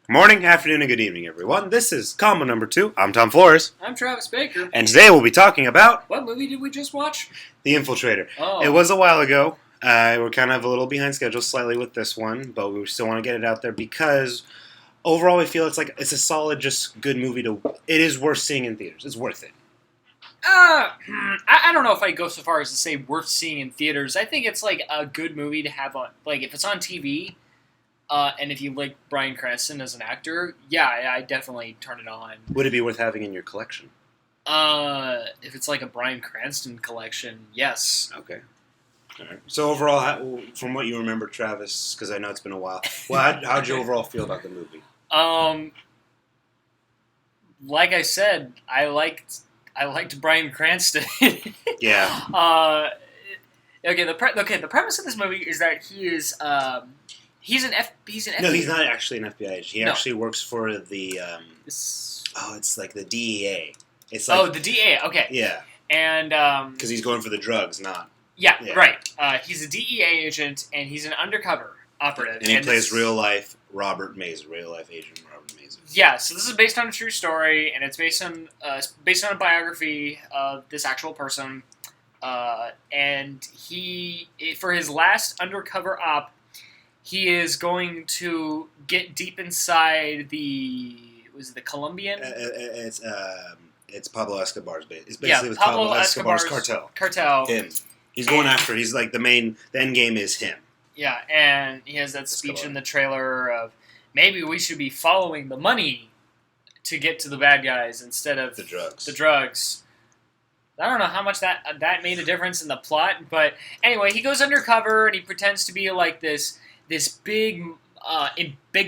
Morning, afternoon, and good evening, everyone. This is Combo number 2. I'm Tom Flores. I'm Travis Baker. And today we'll be talking about What movie did we just watch? The Infiltrator. Oh. It was a while ago. We're kind of a little behind schedule slightly with this one, but we still want to get it out there because overall we feel it's a solid, just good movie it is worth seeing in theaters. It's worth it. I don't know if I'd go so far as to say worth seeing in theaters. I think it's like a good movie to have on, like if it's on TV, and if you like Bryan Cranston as an actor, yeah, I definitely turn it on. Would it be worth having in your collection? If it's like a Bryan Cranston collection, yes. Okay. All right. So overall, from what you remember, Travis, because I know it's been a while, how'd you overall feel about the movie? Like I said, I liked Bryan Cranston. Yeah. Okay. The premise of this movie is that he is he's an FBI. No, he's not actually an FBI agent. He No. actually works for the it's like the DEA. It's like, the DEA. Okay. Yeah. And because he's going for the drugs, not. Yeah. Yeah. Right. He's a DEA agent, and he's an undercover operative. And he plays real life Robert Mazer, real life agent Robert Mazer. Yeah, so this is based on a true story, and it's based on a biography of this actual person. And he, for his last undercover op, he is going to get deep inside the Colombian? It's Pablo Escobar's base. It's basically with Pablo Pablo Escobar's cartel. Him. He's going after. He's like the end game is him. Yeah, and he has that speech Escobar. in the trailer of maybe we should be following the money to get to the bad guys instead of The drugs. The drugs. I don't know how much that made a difference in the plot, but anyway, he goes undercover and he pretends to be like this big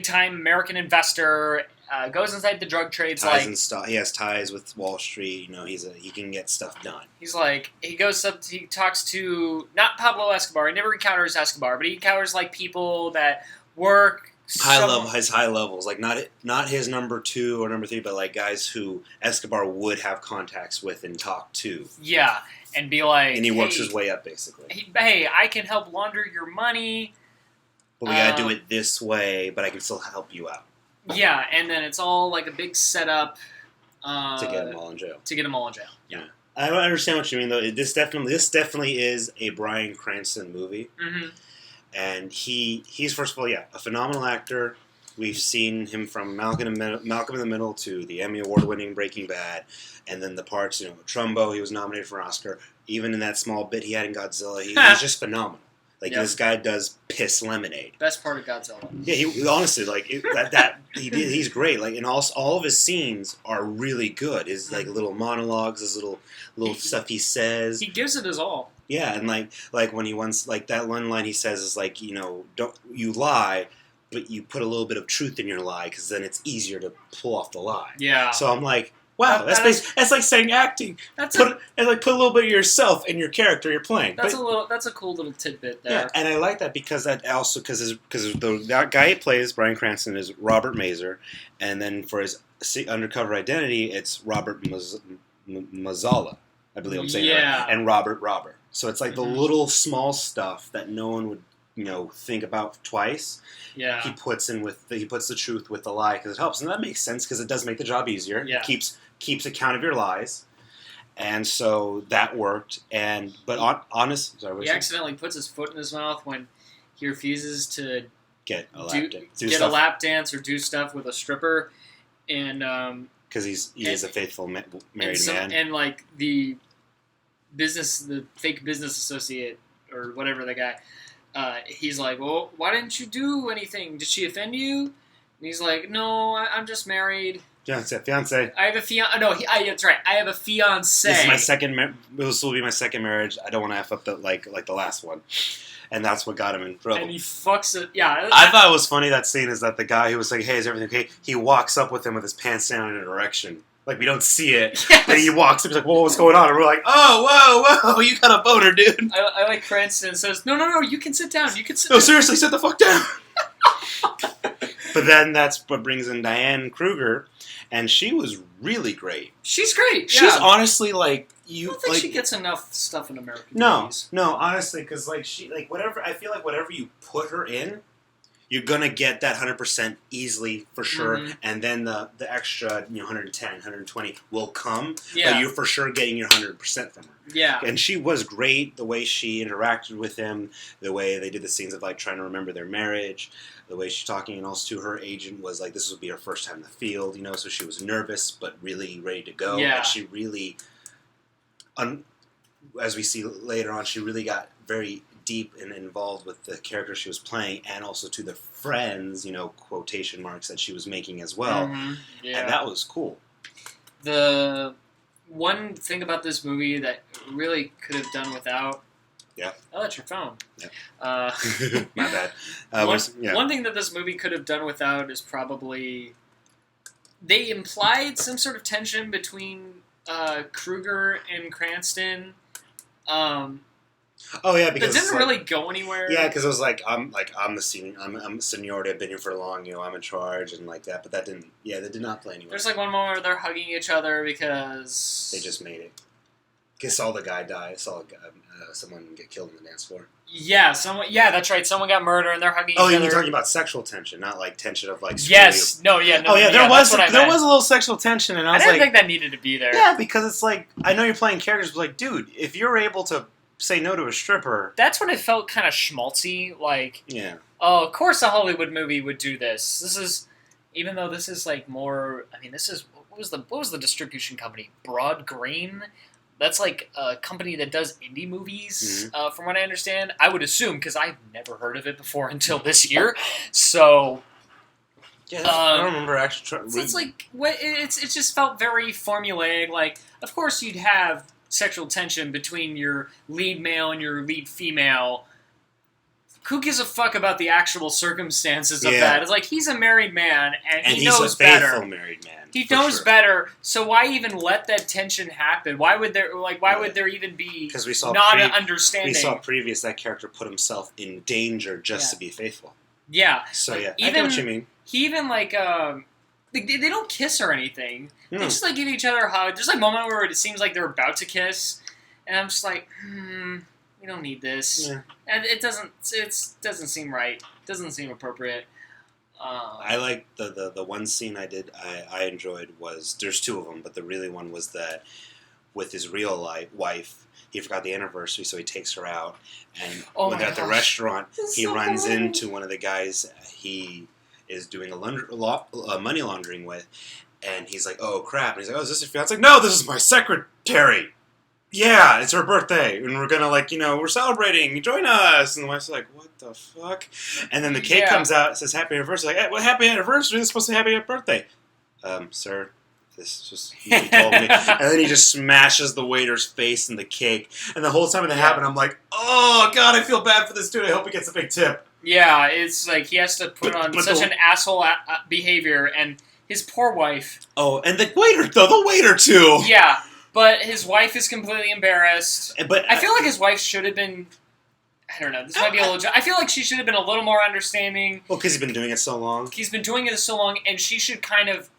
time American investor. Goes inside the drug trades. He has ties with Wall Street. You know, he can get stuff done. He talks to not Pablo Escobar. He never encounters Escobar, but he encounters like people that work high levels, like not his number 2 or number 3, but like guys who Escobar would have contacts with and talk to. Yeah, and be like, and he works his way up basically. Hey, I can help launder your money, but we gotta do it this way. But I can still help you out. Yeah, and then it's all like a big setup to get them all in jail. Yeah. I don't understand what you mean though. This definitely is a Bryan Cranston movie. Mm-hmm. And he's first of all, a phenomenal actor. We've seen him from Malcolm in the Middle to the Emmy Award-winning Breaking Bad, and then the parts, Trumbo, he was nominated for an Oscar. Even in that small bit he had in Godzilla, he's just phenomenal. Like this guy does piss lemonade. Best part of Godzilla. Yeah, he honestly he's great. Like, and all of his scenes are really good. His like little monologues, his little stuff he says. He gives it his all. Yeah, and like when he once that one line he says is like, don't you lie, but you put a little bit of truth in your lie because then it's easier to pull off the lie. Yeah. So I'm like, wow, that's like saying acting. Put a little bit of yourself in your character you're playing. That's a cool little tidbit there. Yeah, and I like that because that guy he plays, Bryan Cranston, is Robert Mazer, and then for his undercover identity, it's Robert Mazzala, I believe I'm saying that, and Robert. So it's like the little small stuff that no one would think about twice. Yeah, he puts the truth with the lie because it helps, and that makes sense because it does make the job easier. Yeah, it keeps account of your lies, and so that worked. He accidentally puts his foot in his mouth when he refuses to get a lap dance or do stuff with a stripper, and because he is a faithful married man, and like the fake business associate or whatever the guy. He's like, well, why didn't you do anything? Did she offend you? And he's like, no, I'm just married. Fiance. I have a fiance. No, that's right. I have a fiance. This is my second. This will be my second marriage. I don't want to f up the the last one, and that's what got him in trouble. And he fucks it. Yeah. I thought it was funny that scene is that the guy who was like, "Hey, is everything okay?" He walks up with him with his pants down in an erection. Like, we don't see it. Yes. And he walks up, he's like, whoa, what's going on? And we're like, oh, whoa, you got a boner, dude. I like Cranston says, no, you can sit down. No, seriously, sit the fuck down. But then that's what brings in Diane Kruger, and she was really great. She's great. She's honestly like I don't think she gets enough stuff in American movies. No, honestly, because whatever I feel like whatever you put her in, you're gonna get that 100% easily for sure, Mm-hmm. and then the extra 110, 120 will come. Yeah. But you're for sure getting your 100% from her. Yeah. And she was great. The way she interacted with him, the way they did the scenes of like trying to remember their marriage, the way she's talking, and also to her agent was like this would be her first time in the field, so she was nervous but really ready to go. Yeah. And she really, as we see later on, she really got very deep and involved with the character she was playing, and also to the friends, quotation marks that she was making as well. Mm-hmm. Yeah. And that was cool. The one thing about this movie that really could have done without. Yeah. Oh, that's your phone. Yeah. My bad. One thing that this movie could have done without is probably they implied some sort of tension between Kruger and Cranston. Oh yeah, because that didn't really go anywhere. Yeah, because it was like I'm the senior. I'm seniority. I've been here for long. I'm in charge and like that. But that didn't. Yeah, that did not play anywhere. There's like one moment where they're hugging each other because they just made it. Because saw the guy die. Saw someone get killed on the dance floor. Yeah, Yeah, that's right. Someone got murdered and they're hugging each other. Oh, you're talking about sexual tension, not like tension of like. Yes. No. Yeah. No. Oh yeah, there was a little sexual tension, and I didn't think that needed to be there. Yeah, because it's like I know you're playing characters, but like, dude, if you're able to say no to a stripper, that's when it felt kind of schmaltzy. Like, yeah. Oh, of course, a Hollywood movie would do this. This is, even though this is like more. I mean, this is what was the distribution company? Broad Green. That's like a company that does indie movies, from what I understand. I would assume, because I've never heard of it before until this year. So, yeah, I don't remember actually. So it's like it just felt very formulaic. Like, of course, you'd have sexual tension between your lead male and your lead female. Who gives a fuck about the actual circumstances of that? It's like he's a married man and he knows better. He's a faithful married man. He knows better. So why even let that tension happen? Why would there would there even be an understanding? We saw previous that character put himself in danger just to be faithful. Yeah. So like, I get what you mean. He even like they don't kiss or anything. They just like give each other a hug. There's like a moment where it seems like they're about to kiss, and I'm just like, we don't need this. Yeah. And it doesn't seem right. It doesn't seem appropriate. I like the one scene I enjoyed was, there's two of them, but the really one was that with his real wife, he forgot the anniversary, so he takes her out, and when they're at the restaurant, he runs into one of the guys he is doing money laundering with, and he's like, oh crap, and he's like, oh, is this your fiance? Like, no, this is my secretary. Yeah, it's her birthday, and we're gonna we're celebrating. Join us. And the wife's like, "What the fuck?" And then the cake comes out. It says "Happy Anniversary." Like, hey, well, happy anniversary. It's supposed to say "Happy Birthday." Sir, this just he told me. And then he just smashes the waiter's face in the cake. And the whole time that happened, I'm like, "Oh God, I feel bad for this dude. I hope he gets a big tip." Yeah, it's like he has to put on such an asshole behavior, and his poor wife. Oh, and the waiter too. Yeah. But his wife is completely embarrassed. But I feel like his wife should have been. I don't know. This might be a little. I feel like she should have been a little more understanding. Well, because he's been doing it so long. He's been doing it so long, and she should kind of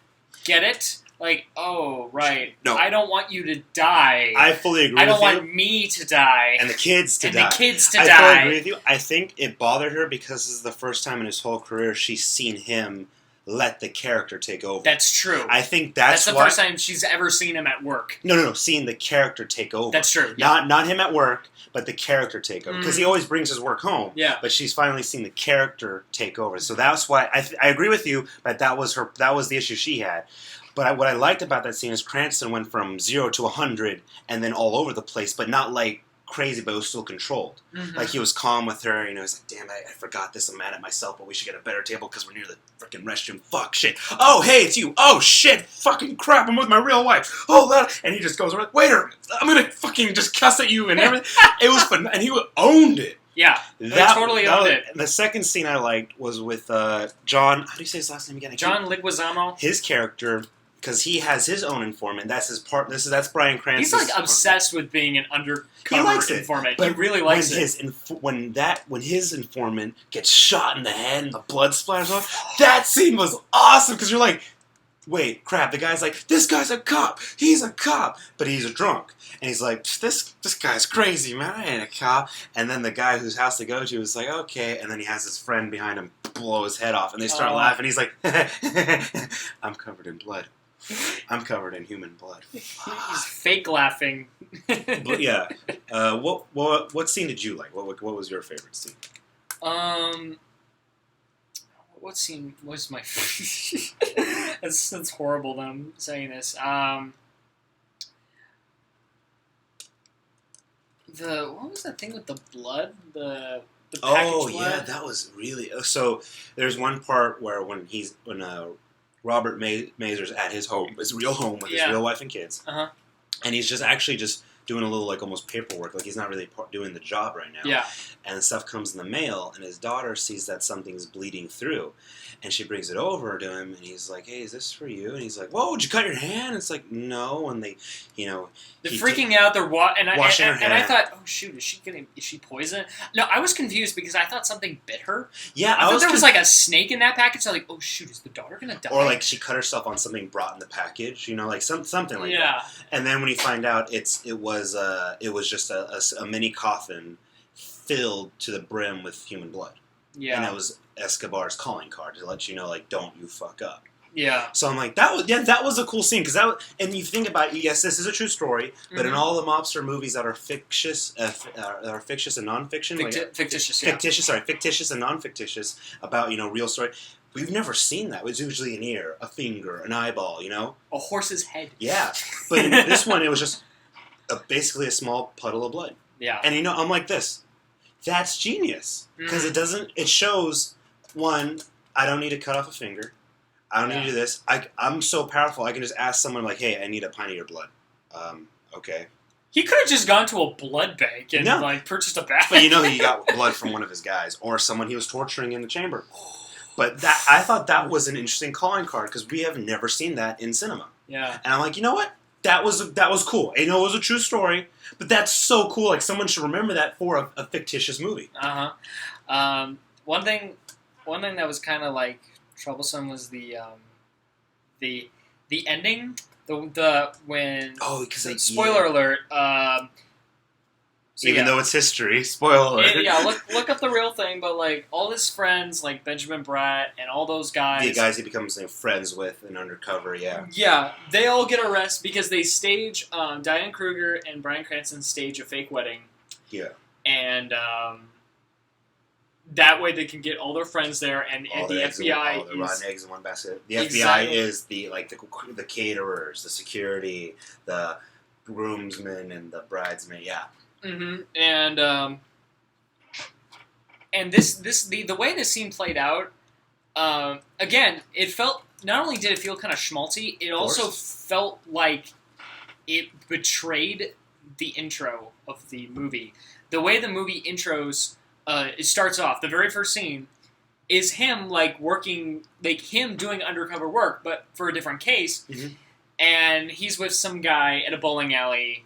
get it. Like, oh, right. No. I don't want you to die. I fully agree with you. I don't want me to die. And the kids to die. And the kids to die. die. I fully agree with you. I think it bothered her because this is the first time in his whole career she's seen him let the character take over. That's true. I think that's the first time she's ever seen him at work. No. Seeing the character take over. That's true. Yeah. Not him at work, but the character take over. Because he always brings his work home. Yeah. But she's finally seen the character take over. So that's why I agree with you. But that was the issue she had. But what I liked about that scene is Cranston went from 0 to 100 and then all over the place, but not like crazy, but it was still controlled. Mm-hmm. Like he was calm with her, he's like, damn, I forgot this, I'm mad at myself, but we should get a better table because we're near the freaking restroom. Fuck, shit. Oh, hey, it's you. Oh, shit. Fucking crap, I'm with my real wife. Oh, that. And he just goes, waiter, I'm gonna fucking just cuss at you and everything. It was fun, and he owned it. Yeah, that totally owned it. The second scene I liked was with John, how do you say his last name again? John Leguizamo. His character, because he has his own informant. That's his part. That's Bryan Cranston's. He's like obsessed with being an undercover informant. But he really likes it. When his informant gets shot in the head and the blood splatters off, that scene was awesome because you're like, wait, crap. The guy's like, this guy's a cop. He's a cop, but he's a drunk. And he's like, this guy's crazy, man. I ain't a cop. And then the guy whose house they go to is like, okay. And then he has his friend behind him. blow his head off, and they start laughing. He's like, I'm covered in blood. I'm covered in human blood. He's fake laughing. But yeah, what scene did you like? What was your favorite scene? What scene was my that's horrible that I'm saying this. What was that thing with the blood? The packaged blood? That was really... So there's one part where when Robert Mazur's at his home, his real home with his real wife and kids, and he's just doing a little, like, almost paperwork, like he's not really doing the job right now. Yeah. And stuff comes in the mail, and his daughter sees that something's bleeding through, and she brings it over to him, and he's like, "Hey, is this for you?" And he's like, "Whoa, did you cut your hand?" It's like, "No," and they, they're freaking out. They're washing her hand. And I thought, "Oh shoot, is she poisoned?" No, I was confused because I thought something bit her. Yeah, I thought there was like a snake in that package. So I was like, "Oh shoot, is the daughter gonna die?" Or like she cut herself on something brought in the package, like something like that. And then when you find out it was just a mini coffin filled to the brim with human blood. Yeah. And it was Escobar's calling card to let you know, like, don't you fuck up. Yeah. So I'm like, that was a cool scene, because and you think about it, yes, this is a true story, but in all the mobster movies that are fictitious, and non-fiction, fictitious and non-fictitious about real story, we've never seen that. It's usually an ear, a finger, an eyeball, a horse's head. Yeah, but in this one, it was just basically a small puddle of blood. Yeah. And I'm like this. That's genius. Because it shows, one, I don't need to cut off a finger. I don't need to do this. I'm so powerful, I can just ask someone, like, hey, I need a pint of your blood. Okay. He could have just gone to a blood bank and purchased a bag. But he got blood from one of his guys, or someone he was torturing in the chamber. But I thought that was an interesting calling card, because we have never seen that in cinema. Yeah. And I'm like, you know what? That was cool. I know it was a true story, but that's so cool. Like, someone should remember that for a fictitious movie. One thing that was kind of like troublesome was the ending. Spoiler alert. Though it's history, spoiler alert. Look up the real thing. But like all his friends, like Benjamin Bratt and all those guys, the guys he becomes friends with in Undercover, they all get arrested because they stage Diane Kruger and Bryan Cranston stage a fake wedding. Yeah, and that way they can get all their friends there, and the FBI all the rotten eggs in one basket. The FBI is the caterers, the security, the groomsmen, and the bridesmaid. Yeah. Mm-hmm. And the way this scene played out, again, it felt, not only did it feel kind of schmaltzy, it also felt like it betrayed the intro of the movie. The way the movie intros, it starts off, the very first scene is him working, him doing undercover work, but for a different case, and he's with some guy at a bowling alley.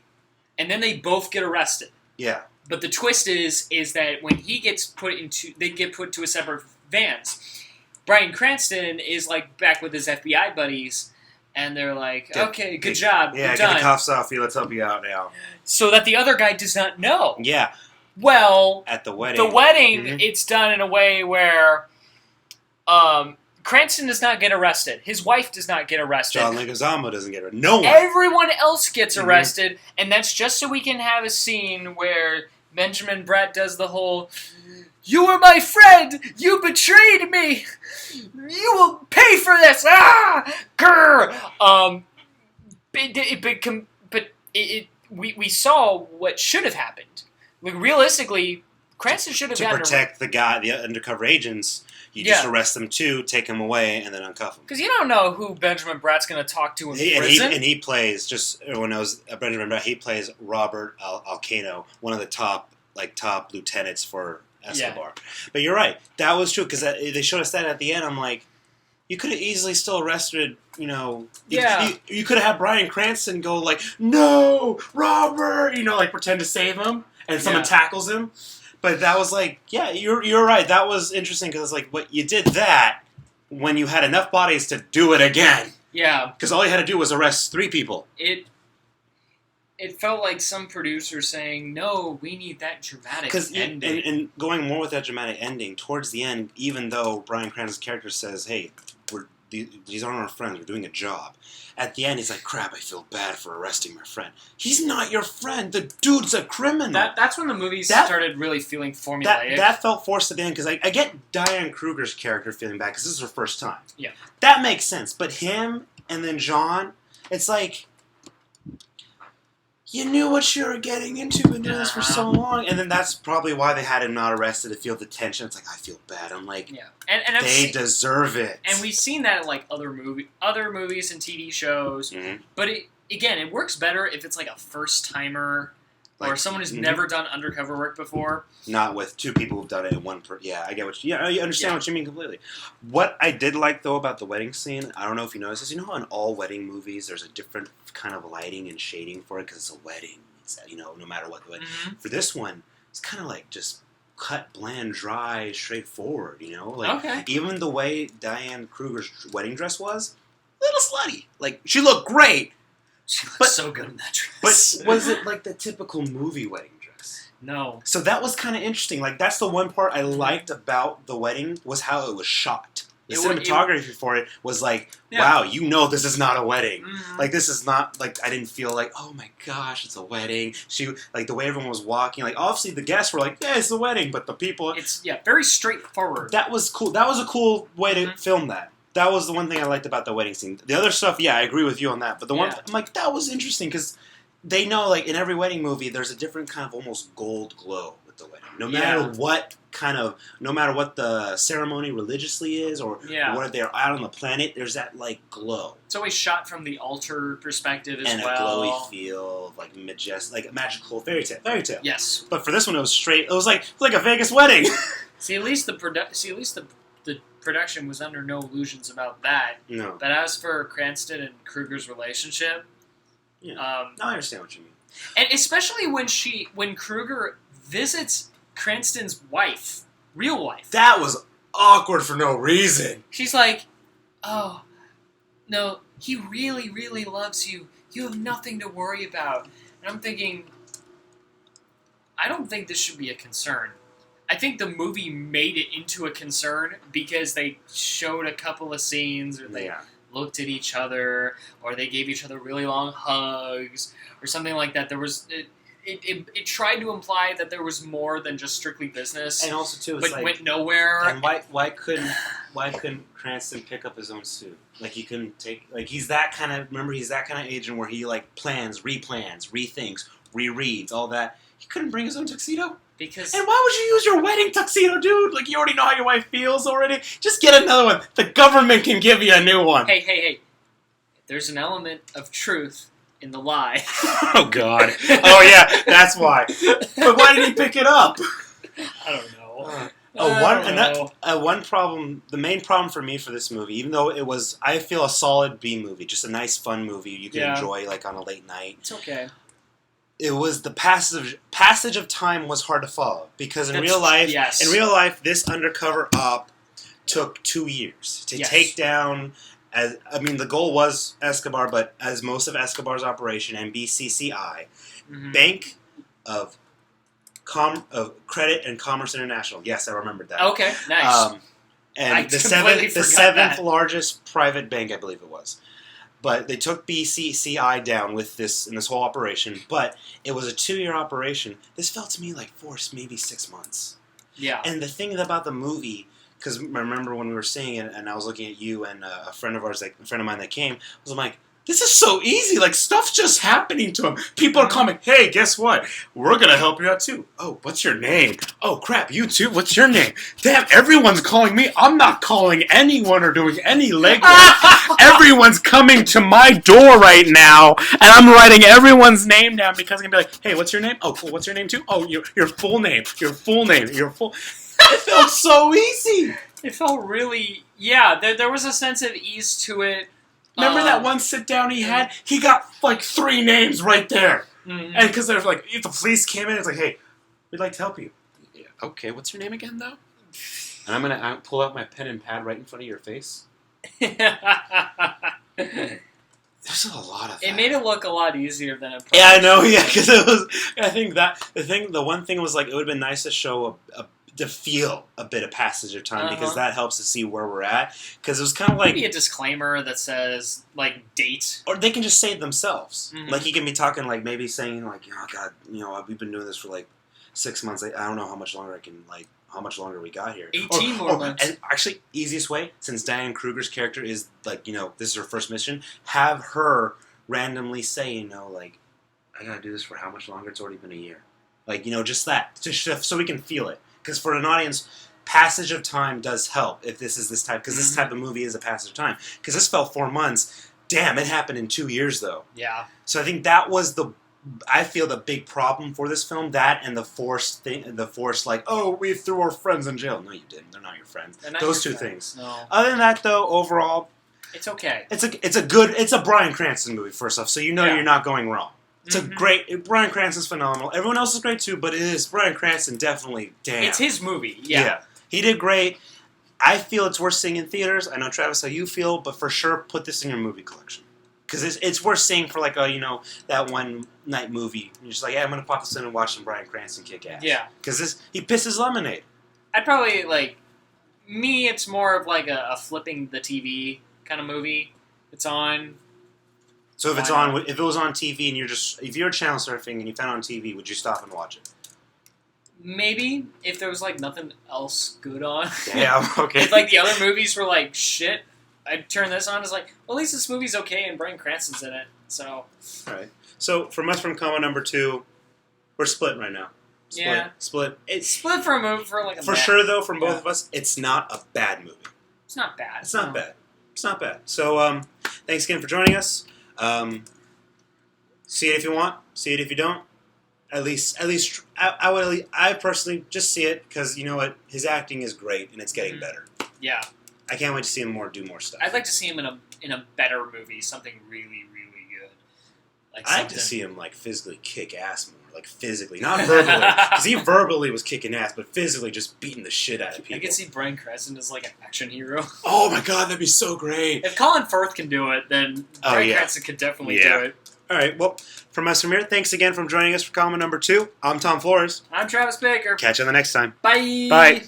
And then they both get arrested. Yeah. But the twist is that when they get put to a separate vans. Bryan Cranston is back with his FBI buddies, and they're like, "Okay, good job, yeah, we're get done. the cuffs off you. Let's help you out now." So that the other guy does not know. Yeah. Well, at the wedding, it's done in a way where, Cranston does not get arrested. His wife does not get arrested. John Leguizamo doesn't get arrested. No one. Everyone else gets arrested, and that's just so we can have a scene where Benjamin Bratt does the whole, "You were my friend! You betrayed me! You will pay for this! Ah! Grr!" We saw what should have happened. Realistically, Cranston should have gotten to protect the undercover agents. You just arrest them too, take them away, and then uncuff them. Because you don't know who Benjamin Bratt's going to talk to in prison. And he plays, just when I was Benjamin Bratt, he plays Robert Alcano, one of the top lieutenants for Escobar. Yeah. But you're right, that was true, because they showed us that at the end. I'm like, you could have easily still arrested, You could have had Bryan Cranston go "No, Robert!" Pretend to save him, and someone tackles him. But that was you're right. That was interesting, because it's but you did that when you had enough bodies to do it again. Yeah. Because all you had to do was arrest 3 people. it felt like some producer saying, "No, we need that dramatic ending." And going more with that dramatic ending towards the end, even though Bryan Cranston's character says, "Hey, these aren't our friends. We're doing a job." At the end, he's like, "Crap, I feel bad for arresting my friend." He's not your friend. The dude's a criminal. That's when the movie started really feeling formulaic. That felt forced at the end because I get Diane Kruger's character feeling bad because this is her first time. Yeah, that makes sense. But him and then John, it's like, you knew what you were getting into and doing this for so long. And then that's probably why they had him not arrested, to feel the tension. It's like, I feel bad. I'm like, yeah. And they deserve it. And we've seen that in like other movies and TV shows. Mm-hmm. But it works better if it's like a first-timer or someone who's never done undercover work before. Not with two people who've done it in one yeah, I get what you... Yeah, I understand what you mean completely. What I did like, though, about the wedding scene, I don't know if you noticed this, you know how in all wedding movies there's a different kind of lighting and shading for it because it's a wedding. It's, no matter what the wedding. Mm-hmm. For this one, it's kind of like just cut, bland, dry, straightforward, Like, even the way Diane Kruger's wedding dress was, a little slutty. Like, she looked great. She looked so good in that dress. But was it like the typical movie wedding dress? No. So that was kind of interesting. Like, that's the one part I liked about the wedding was how it was shot. The cinematography for it was like, wow, this is not a wedding. Mm-hmm. Like, this is not, like, I didn't feel like, oh my gosh, it's a wedding. Like, the way everyone was walking, like, obviously the guests were like, yeah, it's a wedding, but the people... It's, very straightforward. That was cool. That was a cool way to film that. That was the one thing I liked about the wedding scene. The other stuff, I agree with you on that. But the one, I'm like, that was interesting because they know, like, in every wedding movie, there's a different kind of almost gold glow with the wedding. No matter no matter what the ceremony religiously is or what they're out on the planet, there's that, like, glow. It's always shot from the altar perspective as well. And a glowy feel, like, majestic, like a magical fairy tale. Yes. But for this one, it was straight. It was like a Vegas wedding. See, at least the production was under no illusions about that. No. But as for Cranston and Kruger's relationship, I understand what you mean. And especially when Kruger visits Cranston's wife, real wife. That was awkward for no reason. She's like, "Oh, no, he really, really loves you. You have nothing to worry about." And I'm thinking, I don't think this should be a concern. I think the movie made it into a concern because they showed a couple of scenes where they looked at each other, or they gave each other really long hugs, or something like that. There was it tried to imply that there was more than just strictly business, and also too, but went nowhere. And why couldn't Cranston pick up his own suit? Like, he couldn't take, like, he's that kind of agent where he, like, plans, replans, rethinks, rereads, all that. He couldn't bring his own tuxedo. And why would you use your wedding tuxedo, dude? Like, you already know how your wife feels already. Just get another one. The government can give you a new one. Hey. There's an element of truth in the lie. Oh, God. Oh, yeah, that's why. But why did he pick it up? I don't know. One problem, the main problem for me for this movie, even though it was, I feel, a solid B movie, just a nice, fun movie you can enjoy, like, on a late night. It's okay. It was the passage of time was hard to follow because in real life, this undercover op took 2 years to take down. The goal was Escobar, but as most of Escobar's operation, BCCI, Bank of Credit and Commerce International. Yes, I remembered that. Okay, nice. And the seventh largest private bank, I believe it was. But they took BCCI down with this in this whole operation. But it was a 2-year operation. This felt to me like forced, maybe 6 months. Yeah. And the thing about the movie, because I remember when we were seeing it, and I was looking at you and a friend of mine that came, was like, this is so easy. Like, stuff's just happening to him. People are coming, hey, guess what? We're going to help you out, too. Oh, what's your name? Oh, crap, you too? What's your name? Damn, everyone's calling me. I'm not calling anyone or doing any legwork. Everyone's coming to my door right now, and I'm writing everyone's name down because I'm going to be like, hey, what's your name? Oh, cool. What's your name, too? Oh, your full name. Your full name. Your full... It felt so easy. It felt really... Yeah, there was a sense of ease to it. Remember that one sit down he had? He got like 3 names right there. Mm-hmm. And because there's like, if the police came in, it's like, hey, we'd like to help you. Yeah, okay, what's your name again, though? And I'm going to pull out my pen and pad right in front of your face. There's There's a lot of that. It made it look a lot easier than it. Yeah, I know. Yeah, because it was. I think that the one thing was like it would have been nice to show to feel a bit of passage of time because that helps to see where we're at. Because it was kind of like maybe a disclaimer that says like date, or they can just say it themselves. Mm-hmm. Like he can be talking like maybe saying like, oh God, we've been doing this for like 6 months. I don't know how much longer how much longer we got here. 18 more months. And actually, easiest way, since Diane Kruger's character is like, this is her first mission, have her randomly say, like, I gotta do this for how much longer? It's already been a year. Like, just that, just so we can feel it. Because for an audience, passage of time does help if this is this type, because this type of movie is a passage of time. Because this felt 4 months. Damn, it happened in 2 years, though. Yeah. So I think that was I feel the big problem for this film, that and the forced thing, like, oh, we threw our friends in jail. No, you didn't. They're not your friends. Those two things. No. Other than that, though, overall, it's okay. It's a Bryan Cranston movie, first off, so you're not going wrong. It's a great, Bryan Cranston's phenomenal. Everyone else is great too, but it is Bryan Cranston definitely, damn. It's his movie, yeah. He did great. I feel it's worth seeing in theaters. I know, Travis, how you feel, but for sure, put this in your movie collection. Because it's worth seeing for like that one night movie. You're just like, yeah, I'm gonna pop this in and watch some Bryan Cranston kick ass. Yeah. Because he pisses lemonade. I'd probably me. It's more of like a flipping the TV kind of movie. It's on. So if it was on TV and if you're channel surfing and you found it on TV, would you stop and watch it? Maybe if there was nothing else good on. Yeah. Okay. If the other movies were shit. I'd turn this on. It's well, at least this movie's okay, and Bryan Cranston's in it. So, all right. So from us, from comment number 2, we're split right now. Split. It's split for a movie for a for sure though. From both of us, it's not a bad movie. It's not bad. It's not bad. It's not bad. So thanks again for joining us. See it if you want. See it if you don't. At least, I personally just see it because you know what, his acting is great and it's getting better. Yeah. I can't wait to see him do more stuff. I'd like to see him in a better movie, something really, really good. I'd like to see him physically kick ass more, physically, not verbally, because he verbally was kicking ass, but physically just beating the shit out of people. I could see Bryan Cranston as an action hero. Oh my god, that'd be so great! If Colin Firth can do it, then Bryan Cranston could definitely do it. All right, well, from us from here, thanks again for joining us for comment number 2. I'm Tom Flores. I'm Travis Baker. Catch you on the next time. Bye. Bye.